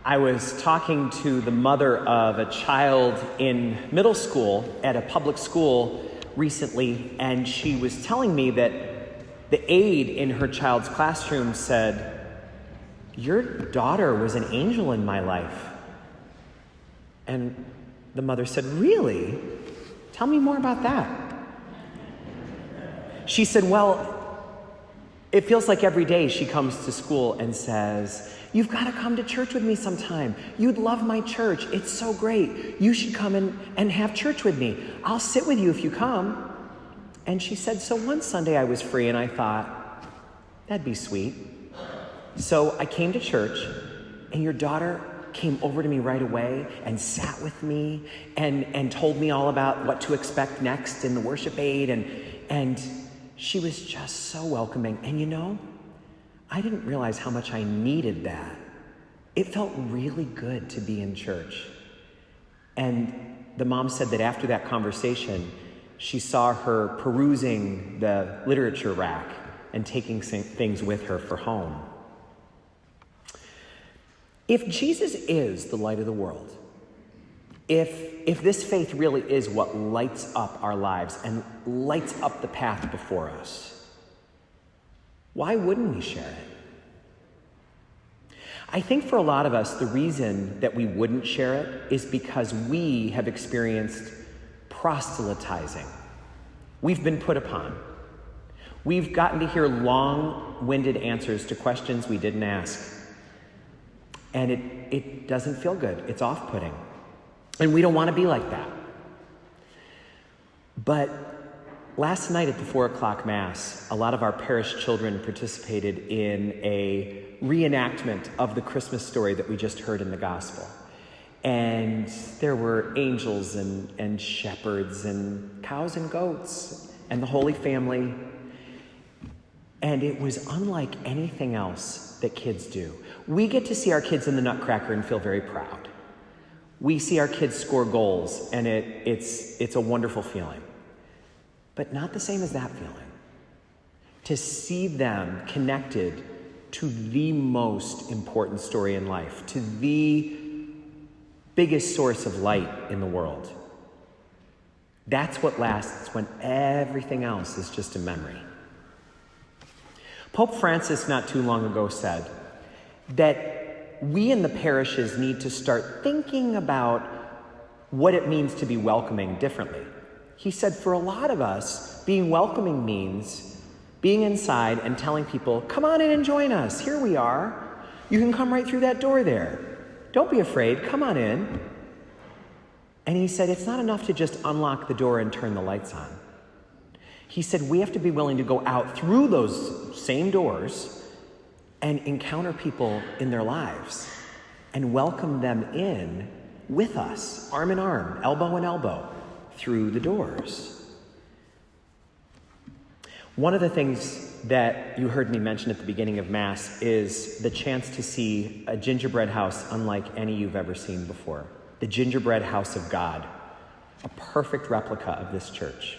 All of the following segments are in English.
I was talking to the mother of a child in middle school at a public school recently, and she was telling me that the aide in her child's classroom said, "Your daughter was an angel in my life." And the mother said, "Really? Tell me more about that." She said, "Well, it feels like every day she comes to school and says, 'You've got to come to church with me sometime. You'd love my church. It's so great. You should come and have church with me. I'll sit with you if you come.'" And she said, "So one Sunday I was free and I thought, that'd be sweet. So I came to church and your daughter came over to me right away and sat with me and told me all about what to expect next in the worship aid. And she was just so welcoming. And you know, I didn't realize how much I needed that. It felt really good to be in church." And the mom said that after that conversation, she saw her perusing the literature rack and taking things with her for home. If Jesus is the light of the world, if this faith really is what lights up our lives and lights up the path before us, why wouldn't we share it? I think for a lot of us, the reason that we wouldn't share it is because we have experienced proselytizing. We've been put upon. We've gotten to hear long-winded answers to questions we didn't ask. And it doesn't feel good. It's off-putting. And we don't want to be like that. But last night at the 4:00 Mass, a lot of our parish children participated in a reenactment of the Christmas story that we just heard in the Gospel. And there were angels and shepherds and cows and goats and the Holy Family. And it was unlike anything else that kids do. We get to see our kids in the Nutcracker and feel very proud. We see our kids score goals, and it's a wonderful feeling. But not the same as that feeling. To see them connected to the most important story in life, to the biggest source of light in the world. That's what lasts when everything else is just a memory. Pope Francis not too long ago said that we in the parishes need to start thinking about what it means to be welcoming differently. He said for a lot of us, being welcoming means being inside and telling people, "Come on in and join us. Here we are. You can come right through that door there. Don't be afraid. Come on in." And he said it's not enough to just unlock the door and turn the lights on. He said we have to be willing to go out through those same doors and encounter people in their lives and welcome them in with us, arm in arm, elbow in elbow, through the doors. One of the things that you heard me mention at the beginning of Mass is the chance to see a gingerbread house unlike any you've ever seen before. The gingerbread house of God, a perfect replica of this church.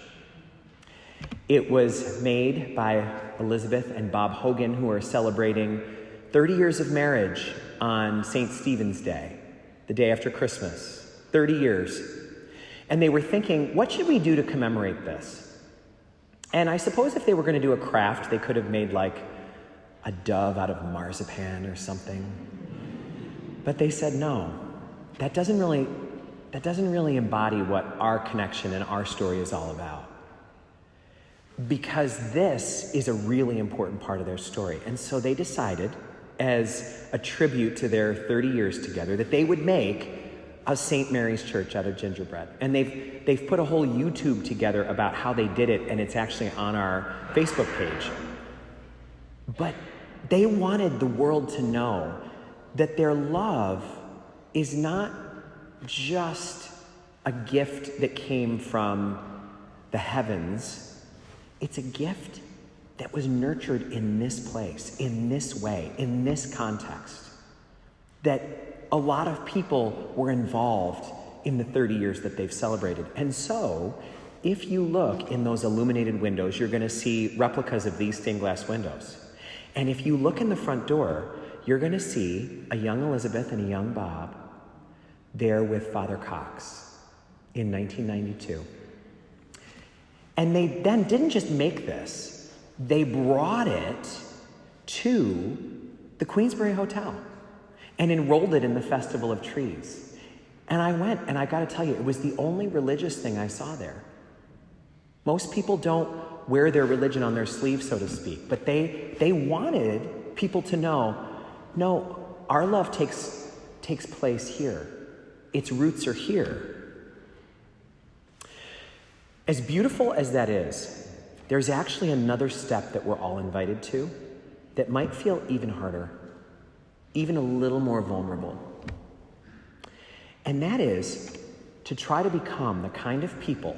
It was made by Elizabeth and Bob Hogan, who are celebrating 30 years of marriage on St. Stephen's Day, the day after Christmas. 30 years. And they were thinking, what should we do to commemorate this? And I suppose if they were going to do a craft, they could have made like a dove out of marzipan or something. But they said, no, that doesn't really embody what our connection and our story is all about. Because this is a really important part of their story. And so they decided, as a tribute to their 30 years together, that they would make a St. Mary's Church out of gingerbread. And they've put a whole YouTube together about how they did it, and it's actually on our Facebook page. But they wanted the world to know that their love is not just a gift that came from the heavens. It's a gift that was nurtured in this place, in this way, in this context. That a lot of people were involved in the 30 years that they've celebrated. And so, if you look in those illuminated windows, you're going to see replicas of these stained glass windows. And if you look in the front door, you're going to see a young Elizabeth and a young Bob there with Father Cox in 1992. And they then didn't just make this, they brought it to the Queensbury Hotel and enrolled it in the Festival of Trees. And I went, and I got to tell you, it was the only religious thing I saw there. Most people don't wear their religion on their sleeve, so to speak, but they wanted people to know, no, our love takes place here. Its roots are here. As beautiful as that is, there's actually another step that we're all invited to that might feel even harder, even a little more vulnerable. And that is to try to become the kind of people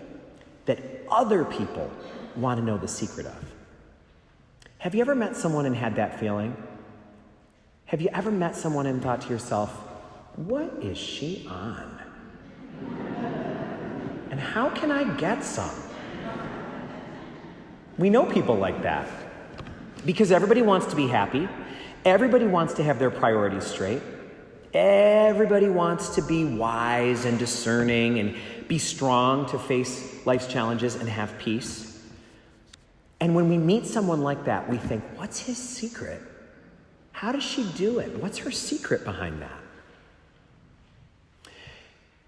that other people want to know the secret of. Have you ever met someone and had that feeling? Have you ever met someone and thought to yourself, what is she on? And how can I get some? We know people like that because everybody wants to be happy. Everybody wants to have their priorities straight. Everybody wants to be wise and discerning and be strong to face life's challenges and have peace. And when we meet someone like that, we think, what's his secret? How does she do it? What's her secret behind that?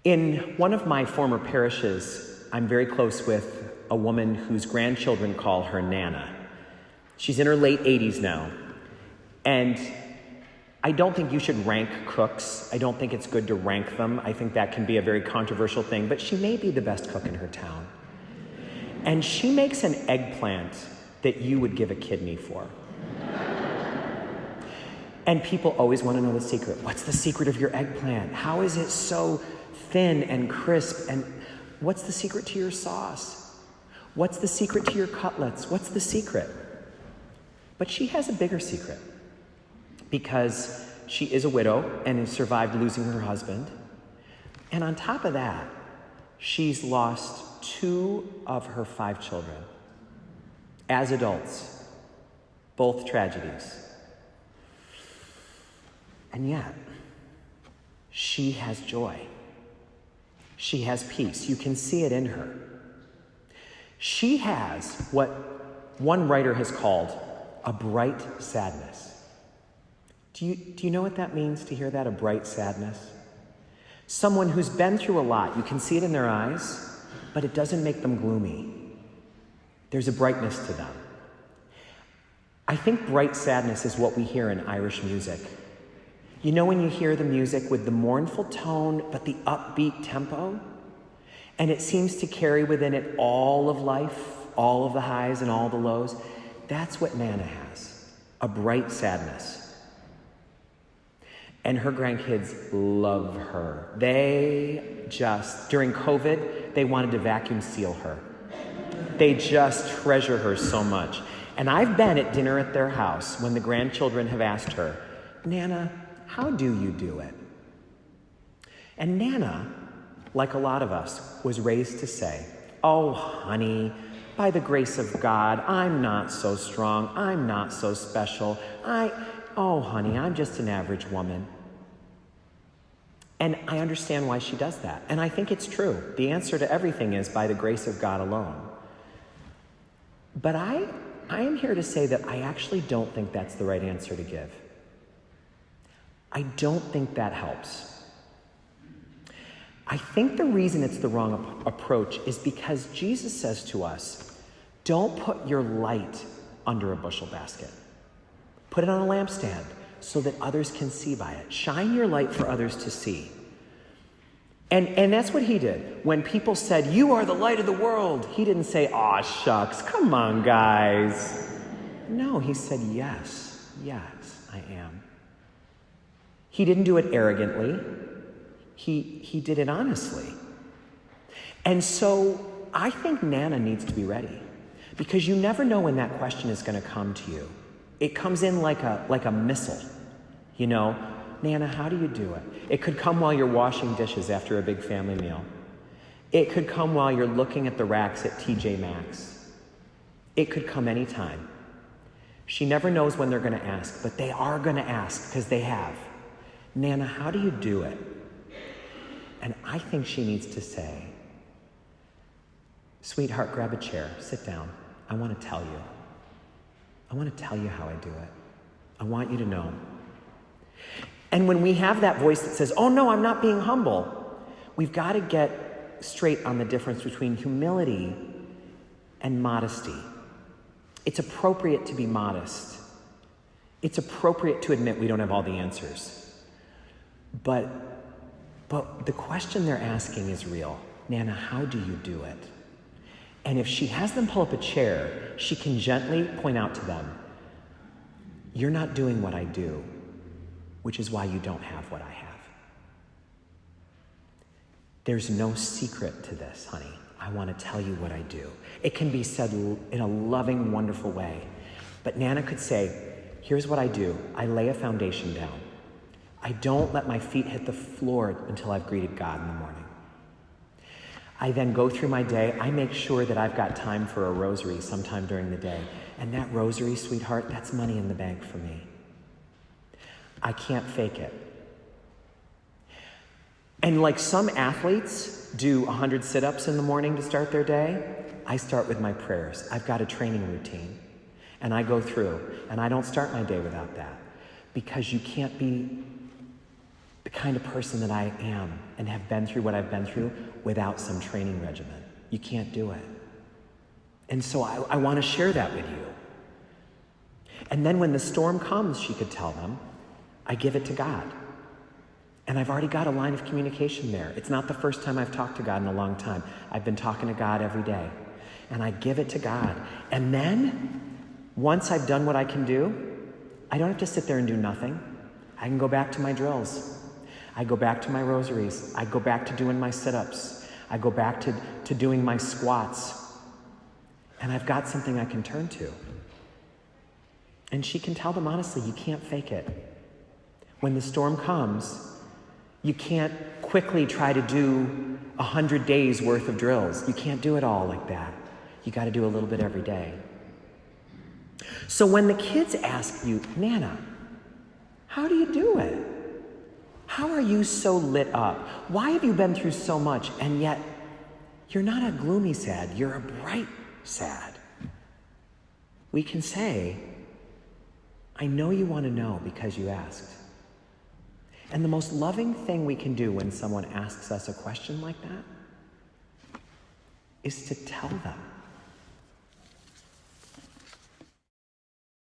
In one of my former parishes, I'm very close with a woman whose grandchildren call her Nana. She's in her late 80s now. And I don't think you should rank cooks. I don't think it's good to rank them. I think that can be a very controversial thing, but she may be the best cook in her town. And she makes an eggplant that you would give a kidney for. And people always want to know the secret. What's the secret of your eggplant? How is it so thin and crisp? And what's the secret to your sauce? What's the secret to your cutlets? What's the secret? But she has a bigger secret because she is a widow and has survived losing her husband. And on top of that, she's lost 2 of her 5 children as adults, both tragedies. And yet, she has joy. She has peace. You can see it in her. She has what one writer has called a bright sadness. Do you know what that means to hear that, a bright sadness? Someone who's been through a lot. You can see it in their eyes, but it doesn't make them gloomy. There's a brightness to them. I think bright sadness is what we hear in Irish music. You know when you hear the music with the mournful tone, but the upbeat tempo? And it seems to carry within it all of life, all of the highs and all the lows. That's what Nana has, a bright sadness. And her grandkids love her. During COVID, they wanted to vacuum seal her. They just treasure her so much. And I've been at dinner at their house when the grandchildren have asked her, Nana, how do you do it? And Nana, like a lot of us, was raised to say, oh, honey, by the grace of God, I'm not so strong. I'm not so special. Oh, honey, I'm just an average woman. And I understand why she does that. And I think it's true. The answer to everything is by the grace of God alone. But I am here to say that I actually don't think that's the right answer to give. I don't think that helps. I think the reason it's the wrong approach is because Jesus says to us, don't put your light under a bushel basket. Put it on a lampstand so that others can see by it. Shine your light for others to see. And that's what he did. When people said, you are the light of the world, he didn't say, aw, shucks, come on, guys. No, he said, yes, I am. He didn't do it arrogantly. He did it honestly. And so I think Nana needs to be ready because you never know when that question is going to come to you. It comes in like a missile, you know. Nana, how do you do it? It could come while you're washing dishes after a big family meal. It could come while you're looking at the racks at TJ Maxx. It could come anytime. She never knows when they're going to ask, but they are going to ask because they have. Nana, how do you do it? And I think she needs to say, sweetheart, grab a chair, sit down. I want to tell you. I want to tell you how I do it. I want you to know. And when we have that voice that says, oh no, I'm not being humble, we've got to get straight on the difference between humility and modesty. It's appropriate to be modest. It's appropriate to admit we don't have all the answers. But the question they're asking is real. Nana, how do you do it? And if she has them pull up a chair, she can gently point out to them, you're not doing what I do, which is why you don't have what I have. There's no secret to this, honey. I want to tell you what I do. It can be said in a loving, wonderful way. But Nana could say, here's what I do. I lay a foundation down. I don't let my feet hit the floor until I've greeted God in the morning. I then go through my day. I make sure that I've got time for a rosary sometime during the day. And that rosary, sweetheart, that's money in the bank for me. I can't fake it. And like some athletes do 100 sit-ups in the morning to start their day, I start with my prayers. I've got a training routine. And I go through. And I don't start my day without that. Because you can't be the kind of person that I am and have been through what I've been through without some training regimen. You can't do it. And so I want to share that with you. And then when the storm comes, she could tell them, I give it to God. And I've already got a line of communication there. It's not the first time I've talked to God in a long time. I've been talking to God every day. And I give it to God. And then, once I've done what I can do, I don't have to sit there and do nothing. I can go back to my drills. I go back to my rosaries. I go back to doing my sit-ups. I go back to doing my squats. And I've got something I can turn to. And she can tell them honestly, you can't fake it. When the storm comes, you can't quickly try to do 100 days worth of drills. You can't do it all like that. You got to do a little bit every day. So when the kids ask you, Nana, how do you do it? How are you so lit up? Why have you been through so much and yet you're not a gloomy sad, you're a bright sad? We can say, I know you want to know because you asked. And the most loving thing we can do when someone asks us a question like that is to tell them.